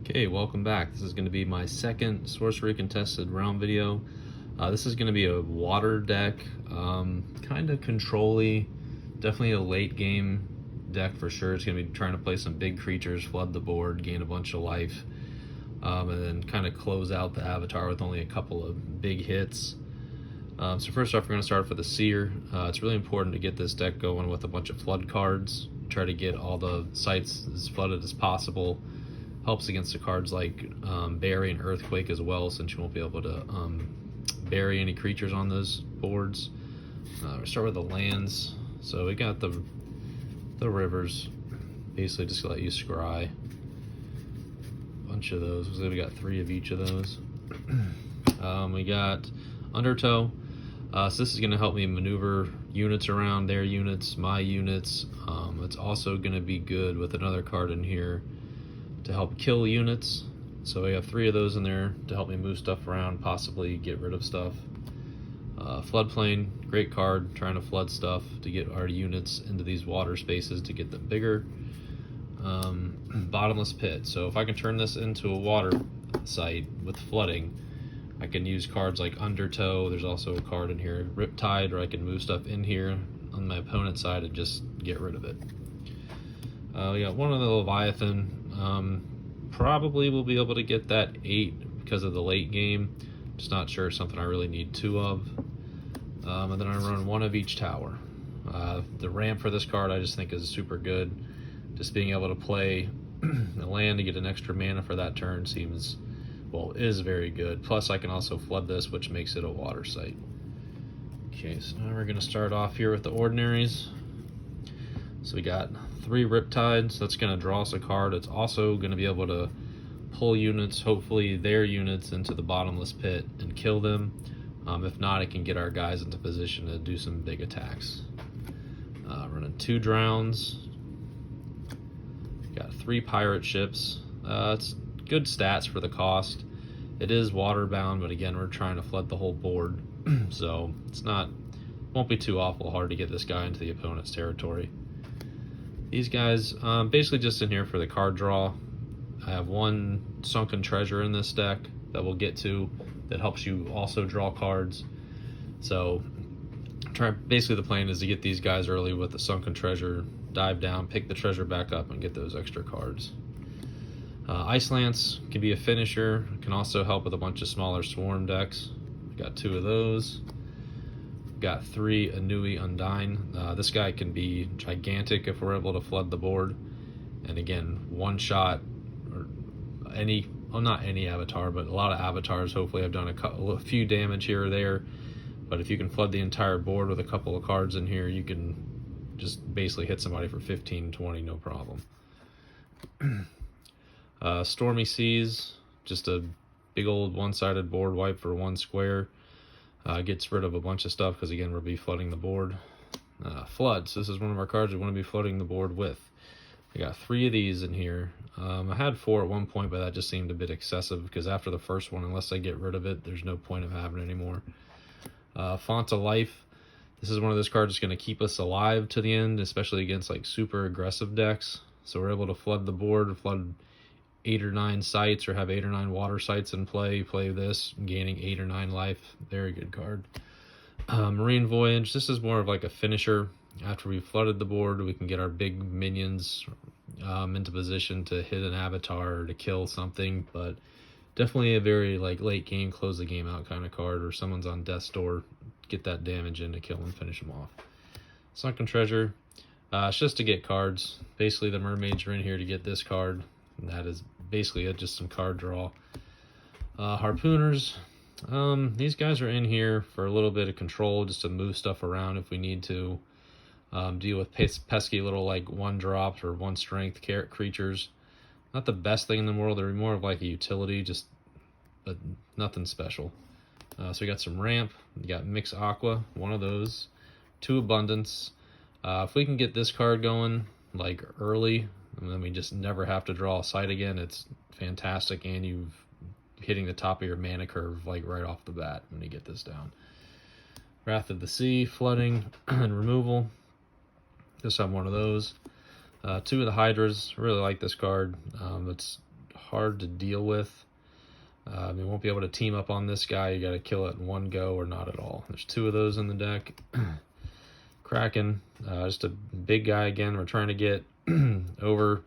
Okay, welcome back. This is going to be my second Sorcery Contested round video. This is going to be a water deck, kind of control-y, definitely a late game deck for sure. It's going to be trying to play some big creatures, flood the board, gain a bunch of life, and then kind of close out the avatar with only a couple of big hits. So first off, we're going to start with the seer. It's really important to get this deck going with a bunch of flood cards. Try to get all the sites as flooded as possible. Helps against the cards like Bury and Earthquake as well, since you won't be able to bury any creatures on those boards. We start with the lands. So we got the rivers. Basically just let you scry. A bunch of those. So we got 3 of each of those. We got Undertow. So this is going to help me maneuver units around, their units, my units. It's also going to be good with another card in here to help kill units. So I have 3 of those in there to help me move stuff around, possibly get rid of stuff. Floodplain, great card, trying to flood stuff to get our units into these water spaces to get them bigger. Bottomless Pit. So if I can turn this into a water site with flooding, I can use cards like Undertow. There's also a card in here, Riptide, where I can move stuff in here on my opponent's side and just get rid of it. We got one of the Leviathan. Probably will be able to get that 8 because of the late game. Just not sure, something I really need 2 of. And then I run 1 of each tower. The ramp for this card I just think is super good. Just being able to play a land to get an extra mana for that turn seems, well, is very good. Plus I can also flood this, which makes it a water site. Okay, so now we're going to start off here with the ordinaries. So we got 3 Riptides. That's going to draw us a card. It's also going to be able to pull units, hopefully their units, into the Bottomless Pit and kill them. If not, it can get our guys into position to do some big attacks. Running 2 Drowns. Got 3 Pirate Ships. It's good stats for the cost. It is waterbound, but again, we're trying to flood the whole board. So it's not, won't be too awful hard to get this guy into the opponent's territory. These guys, basically just in here for the card draw. I have 1 Sunken Treasure in this deck that we'll get to that helps you also draw cards. So basically the plan is to get these guys early with the Sunken Treasure, dive down, pick the treasure back up, and get those extra cards. Ice Lance can be a finisher, can also help with a bunch of smaller swarm decks. Got 2 of those. Got 3 Anui Undyne. This guy can be gigantic if we're able to flood the board. And again, 1 shot, or any, well, not any avatar, but a lot of avatars hopefully have done a few damage here or there. But if you can flood the entire board with a couple of cards in here, you can just basically hit somebody for 15, 20, no problem. Stormy Seas, just a big old one-sided board wipe for 1 square. Gets rid of a bunch of stuff because again we'll be flooding the board. Floods, this is one of our cards we want to be flooding the board with. I got 3 of these in here. I had 4 at one point, but that just seemed a bit excessive because after the first one, unless I get rid of it, there's no point of having it anymore. Font of Life, this is one of those cards that's going to keep us alive to the end, especially against like super aggressive decks. So we're able to flood the board, flood 8 or 9 sites, or have 8 or 9 water sites in play. Play this, gaining 8 or 9 life. Very good card. Marine Voyage. This is more of like a finisher. After we've flooded the board, we can get our big minions into position to hit an avatar or to kill something. But definitely a very like late game, close the game out kind of card. Or someone's on death's door, get that damage in to kill and finish them off. Sunken Treasure. It's just to get cards. Basically, the mermaids are in here to get this card. And that is basically it, just some card draw. Harpooners. These guys are in here for a little bit of control, just to move stuff around if we need to. Deal with pesky little like 1 drops or 1 strength creatures. Not the best thing in the world. They're more of like a utility, but nothing special. So we got some ramp. We got Mix Aqua, 1 of those. 2 Abundance. If we can get this card going like early, and then we just never have to draw a site again, it's fantastic, and you've hitting the top of your mana curve like right off the bat when you get this down. Wrath of the Sea, flooding and removal. Just have 1 of those. 2 of the Hydras. Really like this card. It's hard to deal with. You won't be able to team up on this guy. You got to kill it in one go or not at all. There's 2 of those in the deck. Kraken, just a big guy again. We're trying to get over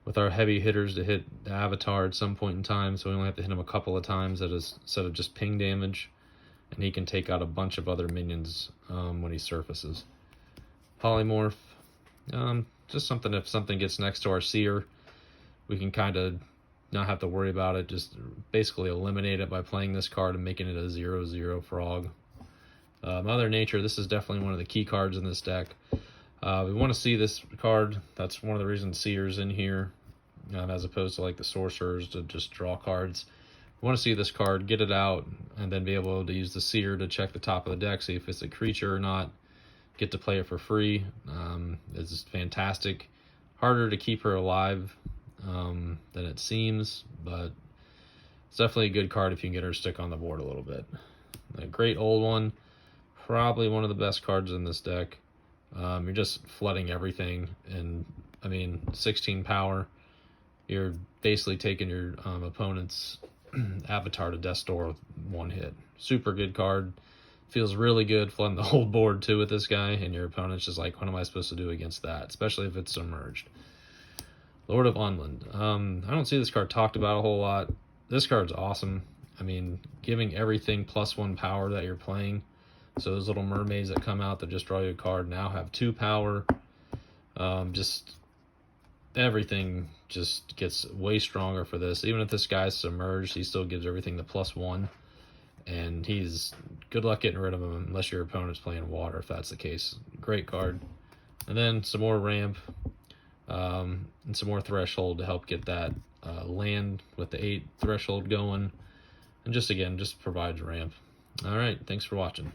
with our heavy hitters to hit the Avatar at some point in time, so we only have to hit him a couple of times instead of just ping damage, and he can take out a bunch of other minions when he surfaces. Polymorph, just something if something gets next to our seer, we can kind of not have to worry about it, just basically eliminate it by playing this card and making it a 0/0 frog. Mother Nature, this is definitely one of the key cards in this deck. We want to see this card. That's one of the reasons Seer's in here, as opposed to like the Sorcerers to just draw cards. We want to see this card, get it out, and then be able to use the Seer to check the top of the deck, see if it's a creature or not. Get to play it for free. It's fantastic. Harder to keep her alive than it seems, but it's definitely a good card if you can get her to stick on the board a little bit. A great old one. Probably one of the best cards in this deck. You're just flooding everything, and 16 power. You're basically taking your opponent's Avatar to death's door with 1 hit. Super good card. Feels really good flooding the whole board too with this guy, and your opponent's just like, what am I supposed to do against that? Especially if it's submerged. Lord of Unland. I don't see this card talked about a whole lot. This card's awesome. Giving everything +1 power that you're playing. So those little mermaids that come out that just draw you a card now have 2 power. Just everything just gets way stronger for this. Even if this guy's submerged, he still gives everything the +1. And he's good luck getting rid of him unless your opponent's playing water, if that's the case. Great card. And then some more ramp and some more threshold to help get that land with the 8 threshold going. And just provides ramp. All right, thanks for watching.